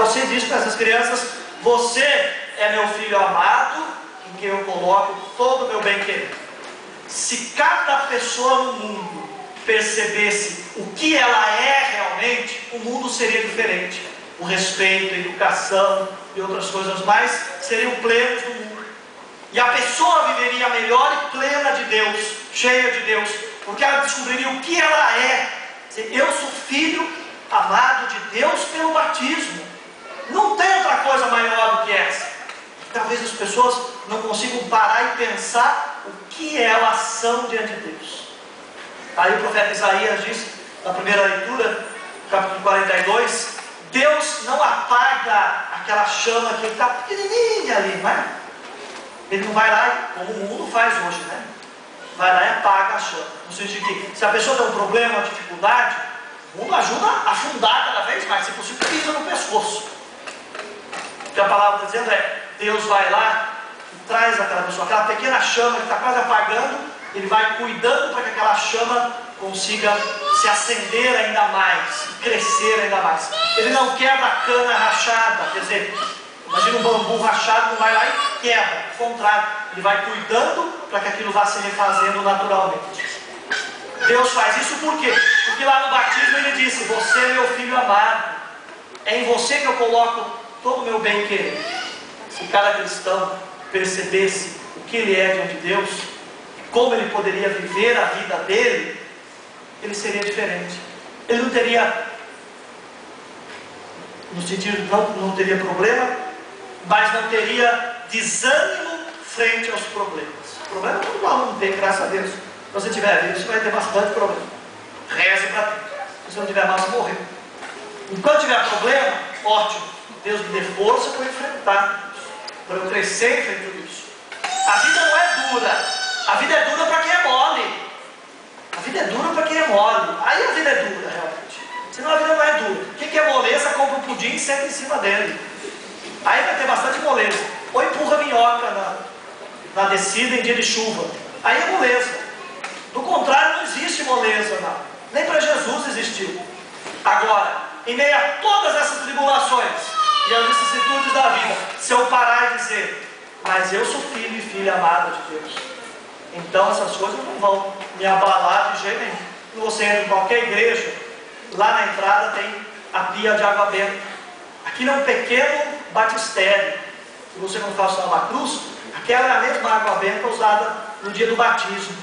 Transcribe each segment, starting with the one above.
Você diz para essas crianças: você é meu filho amado, em quem eu coloco todo o meu bem-querer. Se cada pessoa no mundo percebesse o que ela é realmente, o mundo seria diferente. O respeito, a educação e outras coisas mais seriam plenos no mundo. E a pessoa viveria melhor e plena de Deus, cheia de Deus, porque ela descobriria o que ela é. Eu sou filho amado de Deus pelo batismo. Não tem outra coisa maior do que essa. Talvez as pessoas não consigam parar e pensar o que é elas são diante de Deus. Aí o profeta Isaías diz, na primeira leitura, capítulo 42, Deus não apaga aquela chama que está pequenininha ali, não é? Ele não vai lá, como o mundo faz hoje, né? Vai lá e apaga a chama. No sentido de que, se a pessoa tem um problema, uma dificuldade, o mundo ajuda a afundar cada vez mais, se possível, pisa no pescoço. O que a palavra está dizendo é, Deus vai lá e traz aquela pessoa, aquela pequena chama que está quase apagando, Ele vai cuidando para que aquela chama consiga se acender ainda mais, crescer ainda mais. Ele não quebra a cana rachada, quer dizer, imagina um bambu rachado, não vai lá e quebra, ao contrário, Ele vai cuidando para que aquilo vá se refazendo naturalmente. Deus faz isso por quê? Porque lá no batismo Ele disse: você é meu filho amado, é em você que eu coloco todo o meu bem-querer. Se cada cristão percebesse o que ele é diante de Deus, como ele poderia viver a vida dele, ele seria diferente. Ele não teria, no sentido não teria problema, mas não teria desânimo frente aos problemas. Problema todo mundo tem, graças a Deus. Se você tiver vida, você vai ter bastante problema. Reze para Deus. Se não tiver mal, você morreu. Enquanto tiver problema, ótimo. Deus me dê força para enfrentar, para eu crescer em frente a tudo isso. A vida não é dura. A vida é dura para quem é mole. A vida é dura para quem é mole. Aí a vida é dura, realmente. Senão a vida não é dura. Quem quer moleza, compra um pudim e senta em cima dele. Aí vai ter bastante moleza. Ou empurra minhoca na descida em dia de chuva. Aí é moleza. Do contrário, não existe moleza, não. Nem para Jesus existiu. Agora, em meio a todas essas tribulações e as vicissitudes da vida, se eu parar e dizer: mas eu sou filho e filha amada de Deus, então essas coisas não vão me abalar de jeito nenhum. Quando você entra em qualquer igreja, lá na entrada tem a pia de água benta. Aquilo é um pequeno batistério. Se você não faz o sinal da cruz, aquela é a mesma água benta usada no dia do batismo.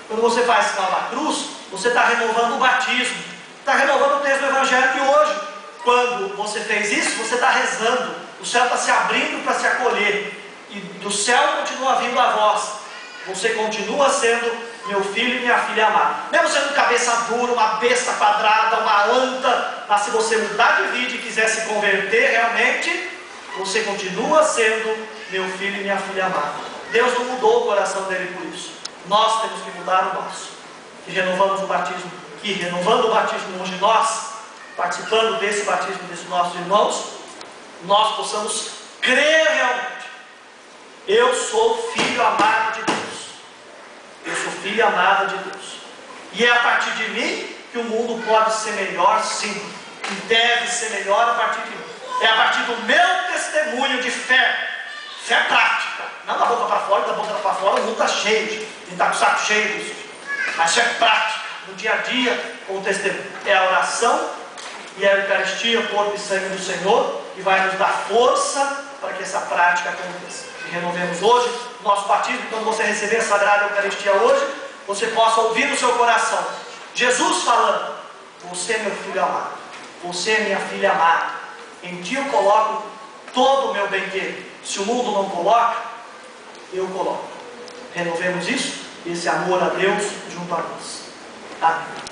Quando você faz o sinal da cruz, você está renovando o batismo, está renovando o texto do Evangelho de hoje. Quando você fez isso, você está rezando, o céu está se abrindo para se acolher, e do céu continua vindo a voz: você continua sendo meu filho e minha filha amada. Mesmo sendo cabeça dura, uma besta quadrada, uma anta, mas se você mudar de vida e quiser se converter realmente, você continua sendo meu filho e minha filha amada. Deus não mudou o coração dele por isso. Nós temos que mudar o nosso. E renovamos o batismo, que renovando o batismo hoje nós, participando desse batismo desses nossos irmãos, nós possamos crer realmente: eu sou filho amado de Deus. Eu sou filha amada de Deus. E é a partir de mim que o mundo pode ser melhor, sim. E deve ser melhor a partir de mim. É a partir do meu testemunho de fé. Fé prática. Não da boca para fora, da boca para fora o mundo está cheio. A gente está com o saco cheio disso. Mas fé prática. No dia a dia, com o testemunho. É a oração e a Eucaristia, o corpo e sangue do Senhor, que vai nos dar força para que essa prática aconteça. E renovemos hoje o nosso batismo. Quando você receber a Sagrada Eucaristia hoje, você possa ouvir no seu coração Jesus falando: você é meu filho amado, você é minha filha amada, em ti eu coloco todo o meu bem-querer. Se o mundo não coloca, eu coloco. Renovemos isso, esse amor a Deus junto a nós. Amém.